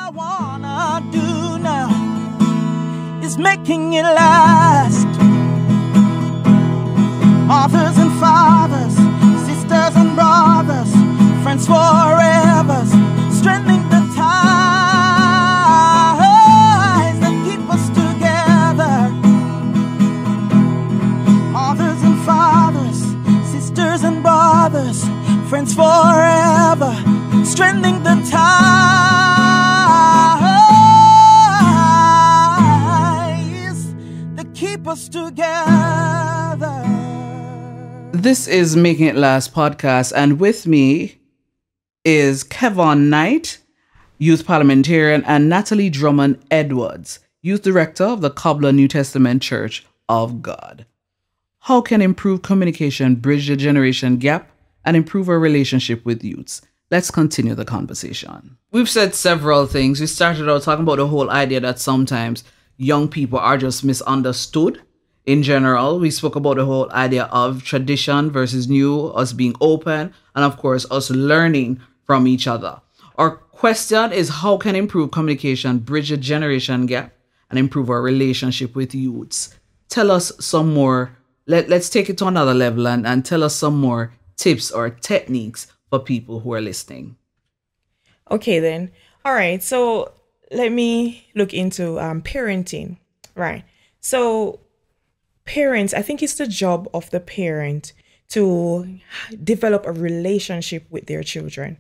I wanna do now is making it last. Mothers and fathers, sisters and brothers, friends forever, strengthening the ties that keep us together. Mothers and fathers, sisters and brothers, friends forever, strengthening the ties that keep us together. This is Making It Last podcast, and with me is Kevaughn Knight, Youth Parliamentarian, and Natalie Drummond-Edwards, Youth Director of the Cobbler New Testament Church of God. How can improved communication bridge the generation gap and improve our relationship with youths? Let's continue the conversation. We've said several things. We started out talking about the whole idea that sometimes young people are just misunderstood. In general, we spoke about the whole idea of tradition versus new, us being open, and of course, us learning from each other. Our question is, how can improved communication bridge the generation gap and improve our relationship with youths? Tell us some more. Let's take it to another level and tell us some more tips or techniques for people who are listening. Okay, then. All right. So let me look into parenting. Right. So parents, I think it's the job of the parent to develop a relationship with their children.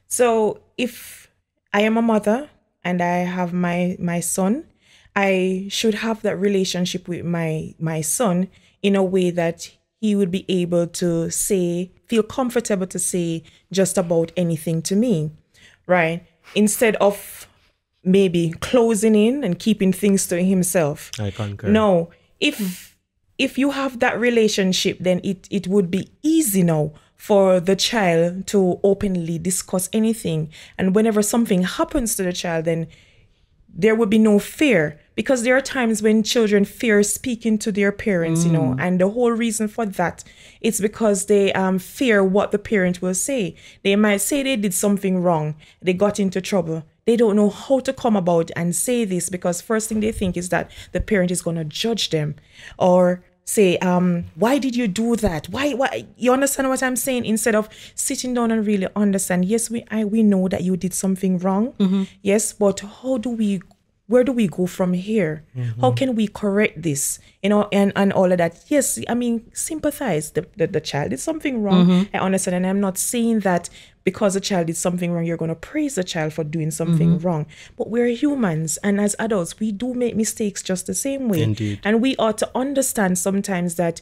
So if I am a mother and I have my son, I should have that relationship with my son in a way that he would be able to feel comfortable to say just about anything to me, right? Instead of maybe closing in and keeping things to himself. I concur. No, if you have that relationship, then it would be easy now for the child to openly discuss anything. And whenever something happens to the child, then there would be no fear, because there are times when children fear speaking to their parents, and the whole reason for that is because they fear what the parent will say. They might say they did something wrong, they got into trouble. They don't know how to come about and say this, because first thing they think is that the parent is going to judge them or say, why did you do that? Why? You understand what I'm saying? Instead of sitting down and really understand, yes, we know that you did something wrong. Mm-hmm. Yes, but where do we go from here? Mm-hmm. How can we correct this? And all of that. Yes, I mean, sympathize. The child did something wrong. Mm-hmm. I understand. And I'm not saying that because the child did something wrong, you're going to praise the child for doing something wrong. But we're humans. And as adults, we do make mistakes just the same way. Indeed. And we ought to understand sometimes that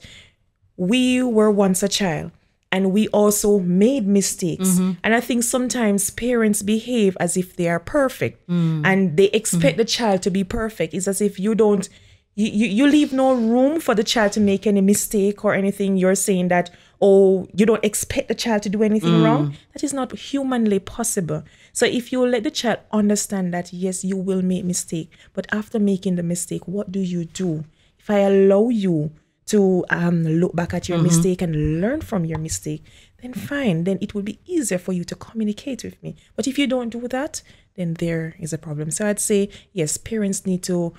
we were once a child and we also made mistakes. Mm-hmm. And I think sometimes parents behave as if they are perfect and they expect the child to be perfect. It's as if you don't, you leave no room for the child to make any mistake or anything. You're saying that, oh, you don't expect the child to do anything wrong. That is not humanly possible. So if you let the child understand that, yes, you will make mistake, but after making the mistake, what do you do? If I allow you to look back at your mistake and learn from your mistake, then fine, then it will be easier for you to communicate with me. But if you don't do that, then there is a problem. So I'd say, yes, parents need to,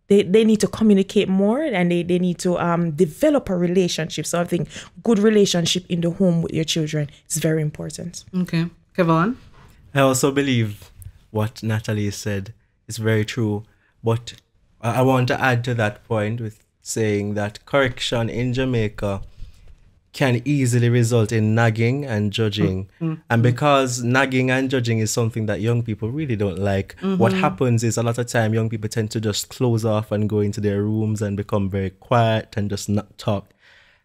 they need to communicate more, and they need to develop a relationship. So I think good relationship in the home with your children is very important. Okay. Kevaughn? I also believe what Natalie said is very true, but I want to add to that point with saying that correction in Jamaica can easily result in nagging and judging. And because nagging and judging is something that young people really don't like, what happens is a lot of time young people tend to just close off and go into their rooms and become very quiet and just not talk.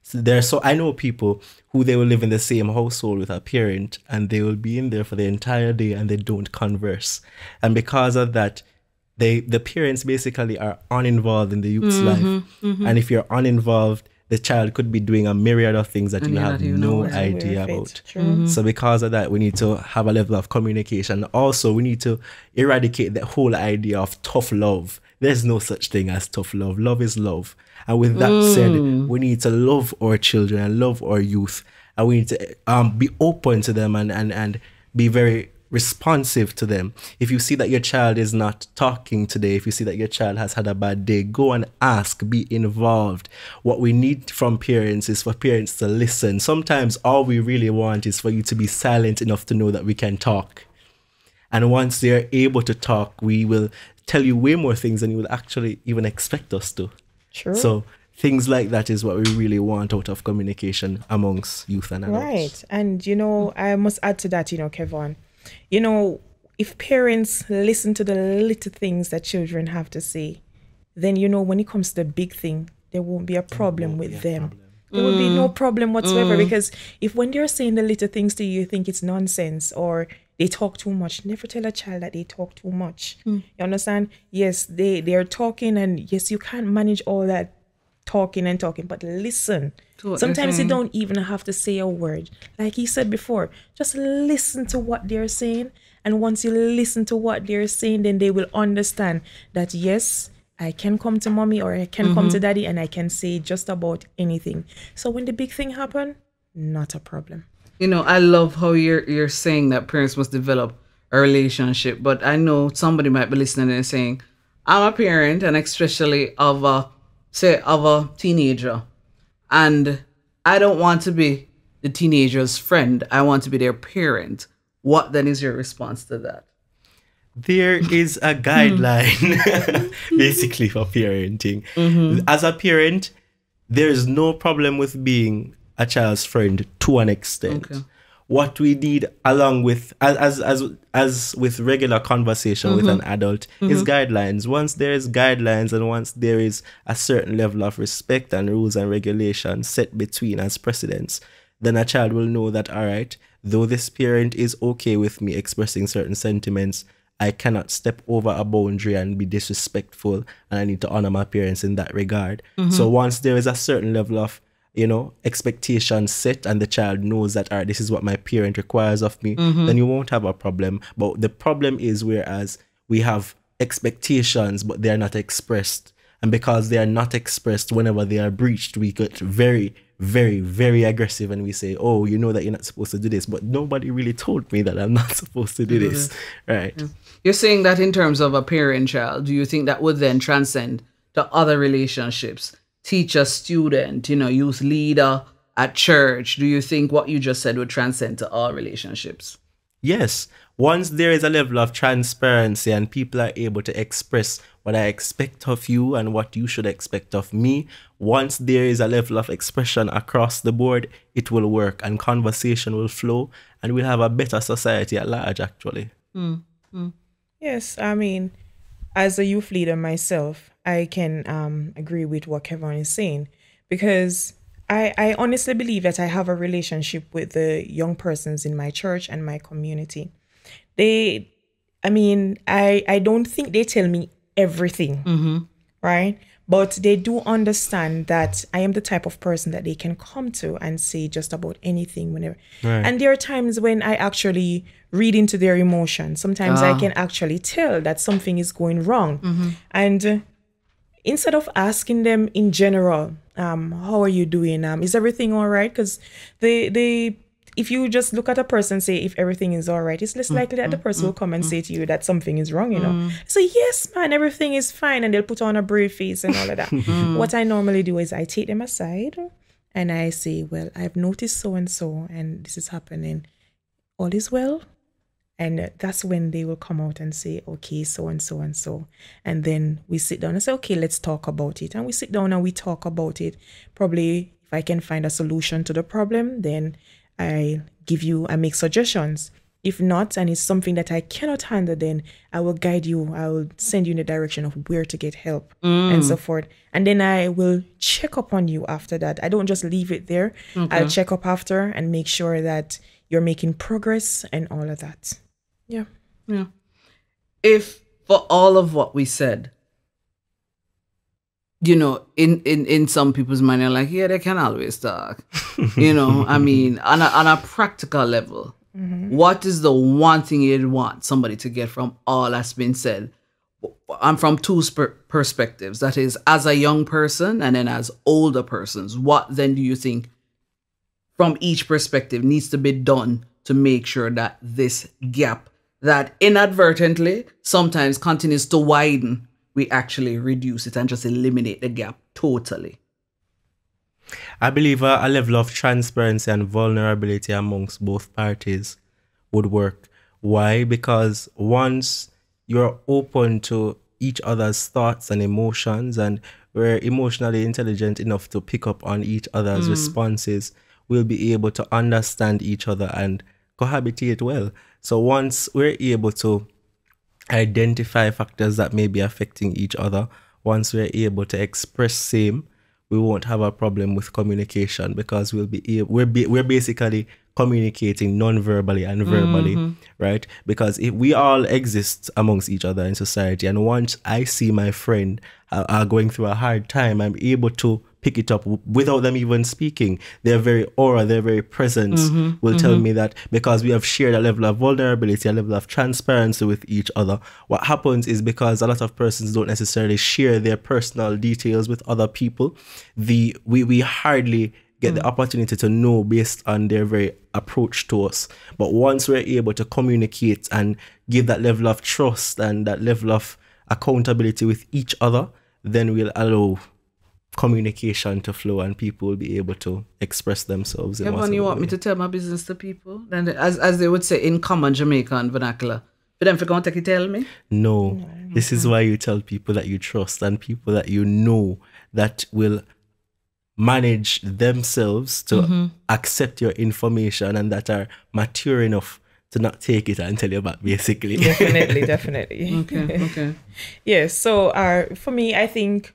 So I know people who they will live in the same household with a parent and they will be in there for the entire day and they don't converse. And because of that, the parents basically are uninvolved in the youth's life. And if you're uninvolved, the child could be doing a myriad of things that you have no idea about. So because of that, we need to have a level of communication. Also, we need to eradicate the whole idea of tough love. There's no such thing as tough love. Love is love. And with that said, we need to love our children and love our youth. And we need to be open to them and be very responsive to them. If you see that your child is not talking today, if you see that your child has had a bad day, go and ask, be involved. What we need from parents is for parents to listen. Sometimes all we really want is for you to be silent enough to know that we can talk. And once they're able to talk, we will tell you way more things than you will actually even expect us to. True. So things like that is what we really want out of communication amongst youth and adults. Right. And, I must add to that, Kevaughn. If parents listen to the little things that children have to say, then, when it comes to the big thing, there won't be a problem with them. There will be no problem whatsoever, because if when they're saying the little things to you, you think it's nonsense or they talk too much, never tell a child that they talk too much. You understand? Yes, they're talking, and yes, you can't manage all that talking, but listen. Sometimes you don't even have to say a word. Like he said before, just listen to what they're saying. And once you listen to what they're saying, then they will understand that, yes, I can come to mommy or I can come to daddy and I can say just about anything. So when the big thing happen, not a problem. I love how you're saying that parents must develop a relationship. But I know somebody might be listening and saying, I'm a parent, and especially of a teenager, and I don't want to be the teenager's friend. I want to be their parent. What then is your response to that? There is a guideline basically for parenting. As a parent, there is no problem with being a child's friend to an extent. Okay. What we need, along with as with regular conversation with an adult, is guidelines. Once there is guidelines, and once there is a certain level of respect and rules and regulations set between as precedents, then a child will know that, all right, though this parent is okay with me expressing certain sentiments, I cannot step over a boundary and be disrespectful, and I need to honor my parents in that regard. So once there is a certain level of expectations set, and the child knows that, all right, this is what my parent requires of me, then you won't have a problem. But the problem is whereas we have expectations, but they are not expressed. And because they are not expressed, whenever they are breached, we get very, very, very aggressive, and we say, oh, you know that you're not supposed to do this, but nobody really told me that I'm not supposed to do this. Right. You're saying that in terms of a parent-child, do you think that would then transcend to other relationships? Teacher, student, youth leader at church. Do you think what you just said would transcend to all relationships? Yes. Once there is a level of transparency and people are able to express what I expect of you and what you should expect of me, once there is a level of expression across the board, it will work and conversation will flow, and we'll have a better society at large, actually. Yes, I mean, as a youth leader myself, I can agree with what Kevaughn is saying, because I honestly believe that I have a relationship with the young persons in my church and my community. I don't think they tell me everything, right? But they do understand that I am the type of person that they can come to and say just about anything whenever. Right. And there are times when I actually read into their emotions. Sometimes I can actually tell that something is going wrong. And instead of asking them in general, how are you doing? Is everything all right? Because if you just look at a person and say if everything is all right, it's less likely that the person will come and say to you that something is wrong, So yes, man, everything is fine. And they'll put on a brave face and all of that. What I normally do is I take them aside and I say, well, I've noticed so-and-so and this is happening. All is well? And that's when they will come out and say, okay, so and so and so. And then we sit down and say, okay, let's talk about it. And we sit down and we talk about it. Probably if I can find a solution to the problem, then I make suggestions. If not, and it's something that I cannot handle, then I will guide you. I will send you in the direction of where to get help and so forth. And then I will check up on you after that. I don't just leave it there. Okay. I'll check up after and make sure that you're making progress and all of that. Yeah. If for all of what we said, in some people's mind, they're like, yeah, they can always talk. On a practical level, what is the one thing you'd want somebody to get from all that's been said? I'm from two perspectives. That is, as a young person and then as older persons, what then do you think from each perspective needs to be done to make sure that this gap that inadvertently sometimes continues to widen, we actually reduce it and just eliminate the gap totally. I believe a level of transparency and vulnerability amongst both parties would work. Why? Because once you're open to each other's thoughts and emotions, and we're emotionally intelligent enough to pick up on each other's responses, we'll be able to understand each other and cohabitate well. So once we're able to identify factors that may be affecting each other, once we're able to express same, we won't have a problem with communication, because we're basically communicating non-verbally and verbally, right? Because if we all exist amongst each other in society, and once I see my friend are going through a hard time, I'm able to pick it up without them even speaking. Their very aura, their very presence will tell me that, because we have shared a level of vulnerability, a level of transparency with each other. What happens is, because a lot of persons don't necessarily share their personal details with other people, we hardly get the opportunity to know based on their very approach to us. But once we're able to communicate and give that level of trust and that level of accountability with each other, then we'll allow communication to flow and people will be able to express themselves. Kevaughn, you want me to tell my business to people? Then, as they would say in common Jamaican vernacular, for them to come take it tell me? No. This is why you tell people that you trust and people that you know that will manage themselves to accept your information and that are mature enough to not take it and tell you back, basically. Definitely. Okay. Yes. So for me, I think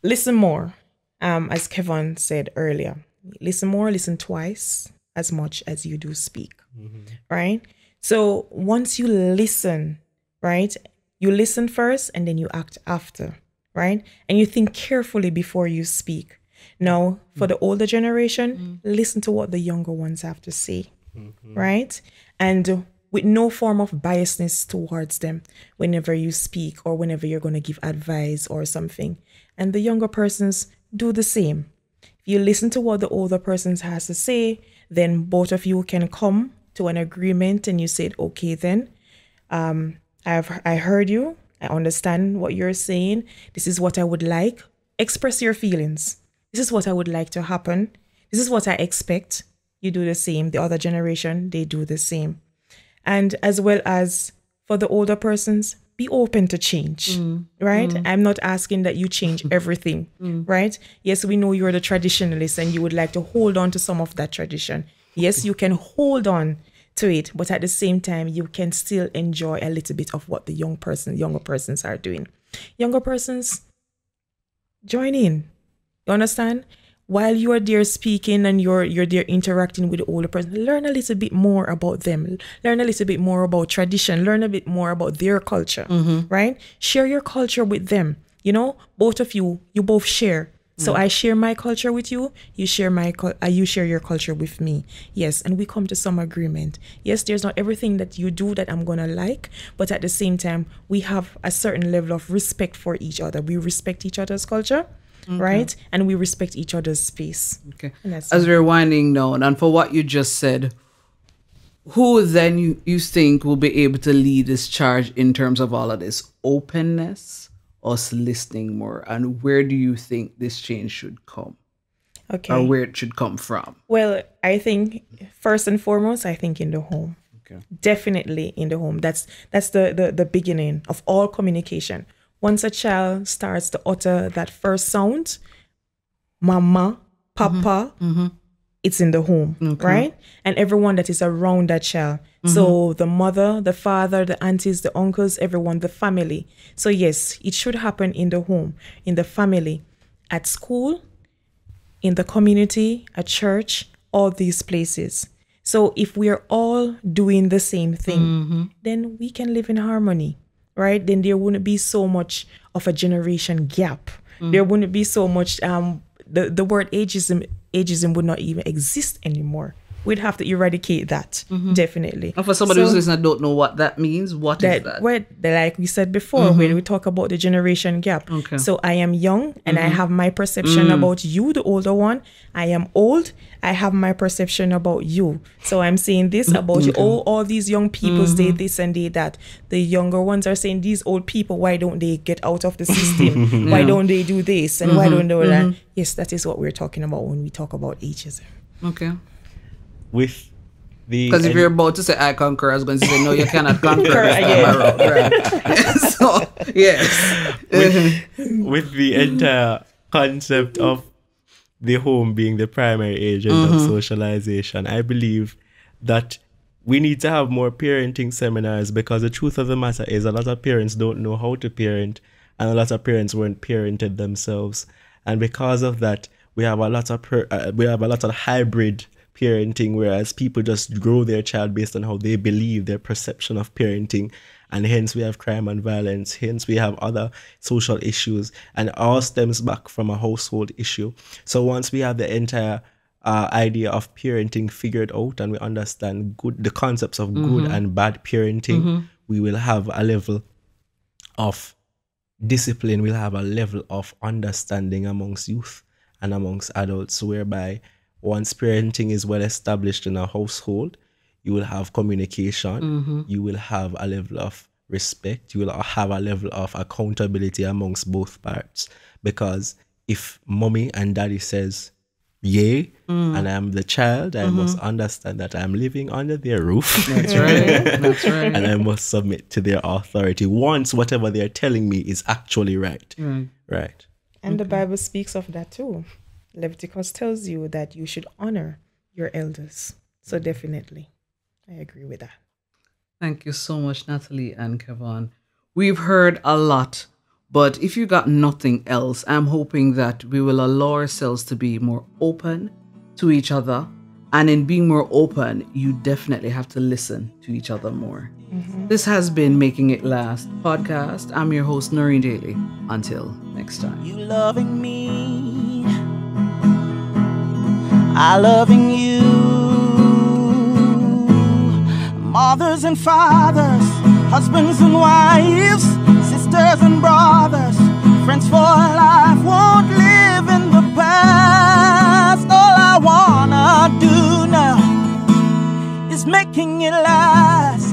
listen more. As Kevaughn said earlier, listen more, listen twice as much as you do speak. Right? So once you listen, right, you listen first and then you act after, right? And you think carefully before you speak. Now, for the older generation, listen to what the younger ones have to say, right? And with no form of biasness towards them whenever you speak or whenever you're going to give advice or something. And the younger persons do the same. If you listen to what the older persons has to say, then both of you can come to an agreement and you said, okay, then I heard you. I understand what you're saying. This is what I would like. Express your feelings. This is what I would like to happen. This is what I expect. You do the same. The other generation, they do the same. And as well as for the older persons, be open to change, right? I'm not asking that you change everything, right? Yes, we know you're the traditionalist and you would like to hold on to some of that tradition. Yes, you can hold on to it, but at the same time, you can still enjoy a little bit of what the younger persons are doing. Younger persons, join in. You understand? While you are there speaking and you're there interacting with the older person, learn a little bit more about them. Learn a little bit more about tradition. Learn a bit more about their culture, right? Share your culture with them. You know, both of you both share. So I share my culture with you. You share you share your culture with me. Yes, and we come to some agreement. Yes, there's not everything that you do that I'm gonna like, but at the same time, we have a certain level of respect for each other. We respect each other's culture. Right? And we respect each other's space. Okay. As we're winding down, and for what you just said, who then you think will be able to lead this charge in terms of all of this? Openness, us listening more? And where do you think this change should come? Okay. Or where it should come from? Well, I think first and foremost, I think in the home. Okay. Definitely in the home. That's the beginning of all communication. Once a child starts to utter that first sound, mama, papa, it's in the home, right? And everyone that is around that child. So the mother, the father, the aunties, the uncles, everyone, the family. So yes, it should happen in the home, in the family, at school, in the community, at church, all these places. So if we are all doing the same thing, then we can live in harmony. Right? Then there wouldn't be so much of a generation gap. There wouldn't be so much, the word ageism would not even exist anymore. we'd have to eradicate that, definitely. And for somebody who's listening and don't know what that means, what is that? Like we said before, when we talk about the generation gap. Okay. So I am young and I have my perception about you, the older one. I am old. I have my perception about you. So I'm saying this about you. Oh, all these young people say this and they that. The younger ones are saying, these old people, why don't they get out of the system? Why don't they do this? And why don't they do that? Yes, that is what we're talking about when we talk about ageism. Okay. With the Because if you're about to say I concur, I was going to say no, you cannot concur. So yes. with the entire concept of the home being the primary agent of socialization, I believe that we need to have more parenting seminars, because the truth of the matter is a lot of parents don't know how to parent, and a lot of parents weren't parented themselves, and because of that, we have a lot of hybrid parenting, whereas people just grow their child based on how they believe, their perception of parenting, and hence we have crime and violence, hence we have other social issues, and it all stems back from a household issue. So once we have the entire idea of parenting figured out and we understand the concepts of good and bad parenting, we will have a level of discipline, we'll have a level of understanding amongst youth and amongst adults, whereby once parenting is well established in a household, you will have communication, you will have a level of respect, you will have a level of accountability amongst both parts. Because if mommy and daddy says, yay, and I'm the child, I must understand that I'm living under their roof. That's right. That's right. And I must submit to their authority once whatever they're telling me is actually right. Right. And the Bible speaks of that too. Leviticus tells you that you should honor your elders. So definitely, I agree with that. Thank you so much, Natalie and Kevaughn. We've heard a lot, but if you got nothing else, I'm hoping that we will allow ourselves to be more open to each other. And in being more open, you definitely have to listen to each other more. This has been Making It Last podcast. I'm your host, Noreen Daly. Until next time. You loving me, I loving you. Mothers and fathers, husbands and wives, sisters and brothers, friends for life, won't live in the past. All I wanna do now is making it last.